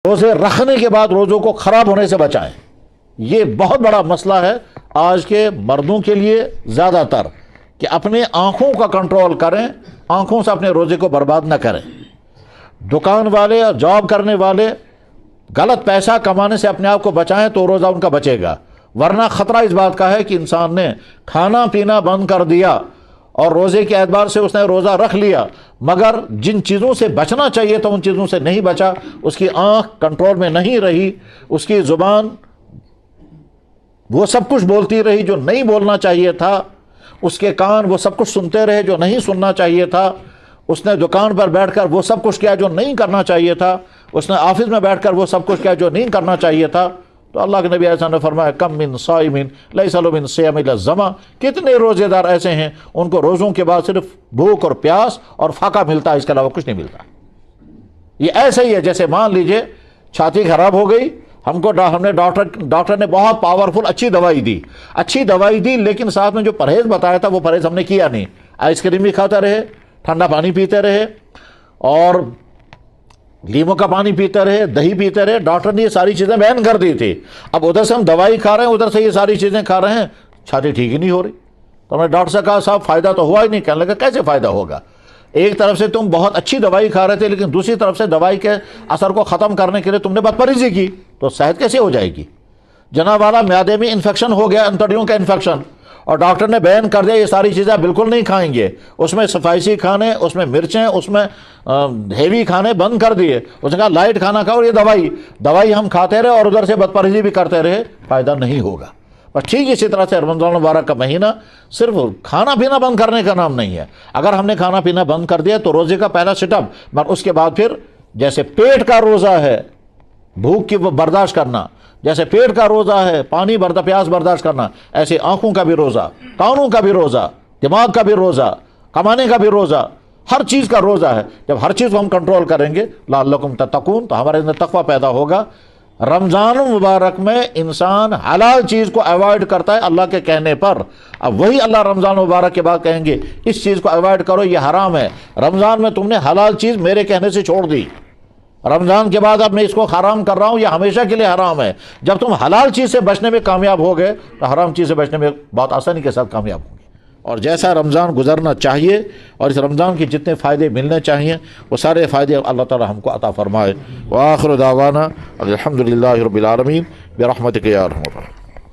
روزے رکھنے کے بعد روزوں کو خراب ہونے سے بچائیں. یہ بہت بڑا مسئلہ ہے آج کے مردوں کے لیے زیادہ تر، کہ اپنے آنکھوں کا کنٹرول کریں، آنکھوں سے اپنے روزے کو برباد نہ کریں. دکان والے اور جاب کرنے والے غلط پیسہ کمانے سے اپنے آپ کو بچائیں تو روزہ ان کا بچے گا، ورنہ خطرہ اس بات کا ہے کہ انسان نے کھانا پینا بند کر دیا اور روزے کے اعتبار سے اس نے روزہ رکھ لیا، مگر جن چیزوں سے بچنا چاہیے تھا ان چیزوں سے نہیں بچا. اس کی آنکھ کنٹرول میں نہیں رہی، اس کی زبان وہ سب کچھ بولتی رہی جو نہیں بولنا چاہیے تھا، اس کے کان وہ سب کچھ سنتے رہے جو نہیں سننا چاہیے تھا، اس نے دکان پر بیٹھ کر وہ سب کچھ کیا جو نہیں کرنا چاہیے تھا، اس نے آفس میں بیٹھ کر وہ سب کچھ کیا جو نہیں کرنا چاہیے تھا. تو اللہ کے نبی علیہ السلام نے فرمایا کم من صائم لیس له من صیام الا الظما، کتنے روزے دار ایسے ہیں ان کو روزوں کے بعد صرف بھوک اور پیاس اور فاقہ ملتا ہے، اس کے علاوہ کچھ نہیں ملتا. یہ ایسے ہی ہے جیسے مان لیجئے چھاتی خراب ہو گئی، ہم نے ڈاکٹر نے بہت پاورفل اچھی دوائی دی لیکن ساتھ میں جو پرہیز بتایا تھا وہ پرہیز ہم نے کیا نہیں. آئس کریم بھی کھاتے رہے، ٹھنڈا پانی پیتے رہے اور لیموں کا پانی پیتے رہے، دہی پیتے رہے. ڈاکٹر نے یہ ساری چیزیں بین کر دی تھی. اب ادھر سے ہم دوائی کھا رہے ہیں، ادھر سے یہ ساری چیزیں کھا رہے ہیں، چھاتی ٹھیک ہی نہیں ہو رہی. تو ہم نے ڈاکٹر سے کہا صاحب فائدہ تو ہوا ہی نہیں. کہنے لگا کیسے فائدہ ہوگا؟ ایک طرف سے تم بہت اچھی دوائی کھا رہے تھے لیکن دوسری طرف سے دوائی کے اثر کو ختم کرنے کے لیے تم نے بدپرہیزی کی، تو صحت کیسے ہو جائے گی؟ جناب والا معدے میں انفیکشن ہو گیا، انتڑیوں کا انفیکشن، اور ڈاکٹر نے بیان کر دیا یہ ساری چیزیں بالکل نہیں کھائیں گے. اس میں سپائسی کھانے، اس میں مرچیں، اس میں ہیوی کھانے بند کر دیے. اس نے کہا لائٹ کھانا کھاؤ، یہ دوائی ہم کھاتے رہے اور ادھر سے بدپرہیزی بھی کرتے رہے، فائدہ نہیں ہوگا. بس ٹھیک اسی طرح سے رمضان المبارک کا مہینہ صرف کھانا پینا بند کرنے کا نام نہیں ہے. اگر ہم نے کھانا پینا بند کر دیا تو روزے کا پہلا سٹپ، مگر اس کے بعد پھر جیسے پیٹ کا روزہ ہے بھوک کی برداشت کرنا، جیسے پیٹ کا روزہ ہے پانی پیاس برداشت کرنا، ایسے آنکھوں کا بھی روزہ، کانوں کا بھی روزہ، دماغ کا بھی روزہ، کمانے کا بھی روزہ، ہر چیز کا روزہ ہے. جب ہر چیز کو ہم کنٹرول کریں گے لعلکم تتقون تو ہمارے اندر تقوی پیدا ہوگا. رمضان مبارک میں انسان حلال چیز کو ایوائڈ کرتا ہے اللہ کے کہنے پر. اب وہی اللہ رمضان مبارک کے بعد کہیں گے اس چیز کو ایوائڈ کرو، یہ حرام ہے. رمضان میں تم نے حلال چیز میرے کہنے سے چھوڑ دی، رمضان کے بعد اب میں اس کو حرام کر رہا ہوں، یہ ہمیشہ کے لیے حرام ہے. جب تم حلال چیز سے بچنے میں کامیاب ہو گئے تو حرام چیز سے بچنے میں بہت آسانی کے ساتھ کامیاب ہوں گے. اور جیسا رمضان گزرنا چاہیے اور اس رمضان کے جتنے فائدے ملنے چاہیے وہ سارے فائدے اللہ تعالی ہم کو عطا فرمائے. وآخر دعوانا الحمدللہ رب العالمین برحمتک یا ارحم الراحمین.